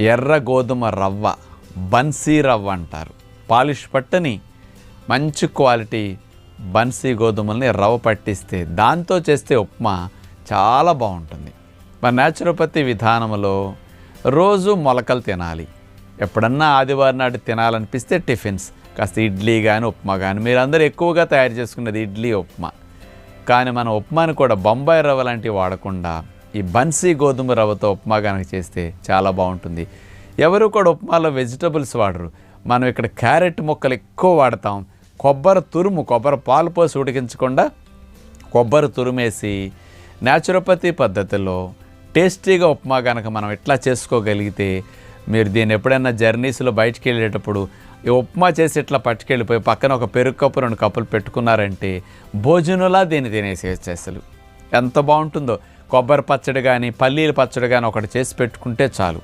ఎర్ర గోధుమ రవ్వ, బన్సీ రవ్వ అంటారు. పాలిష్ పట్టని మంచి క్వాలిటీ బన్సీ గోధుమల్ని రవ్వ పట్టిస్తే దాంతో చేస్తే ఉప్మా చాలా బాగుంటుంది. మన న్యాచురోపతి విధానంలో రోజు మొలకలు తినాలి. ఎప్పుడన్నా ఆదివారం నాడు తినాలనిపిస్తే టిఫిన్స్ కాస్త ఇడ్లీ కానీ ఉప్మా కానీ, మీరందరూ ఎక్కువగా తయారు చేసుకునేది ఇడ్లీ ఉప్మా. కానీ మన ఉప్మాని కూడా బొంబాయి రవ్వ లాంటివి వాడకుండా ఈ బన్సీ గోధుమ రవ్వతో ఉప్మా కనుక చేస్తే చాలా బాగుంటుంది. ఎవరు కూడా ఉప్మాలో వెజిటబుల్స్ వాడరు. మనం ఇక్కడ క్యారెట్ ముక్కలు ఎక్కువ వాడతాం. కొబ్బరి పాలు పోసి ఉడికించకుండా కొబ్బరి తురుమేసి న్యాచురోపతి పద్ధతిలో టేస్టీగా ఉప్మా కనుక మనం ఇట్లా చేసుకోగలిగితే, మీరు దీన్ని ఎప్పుడైనా జర్నీస్లో బయటికి వెళ్ళేటప్పుడు ఈ ఉప్మా చేసి ఇట్లా పట్టుకెళ్ళిపోయి పక్కన ఒక పెరుగు కప్పు 2 కప్పులు పెట్టుకున్నారంటే భోజనంలా దీన్ని తినేసేయచ్చు. అసలు ఎంత బాగుంటుందో. కొబ్బరి పచ్చడి కానీ పల్లీల పచ్చడి కానీ ఒకటి చేసి పెట్టుకుంటే చాలు.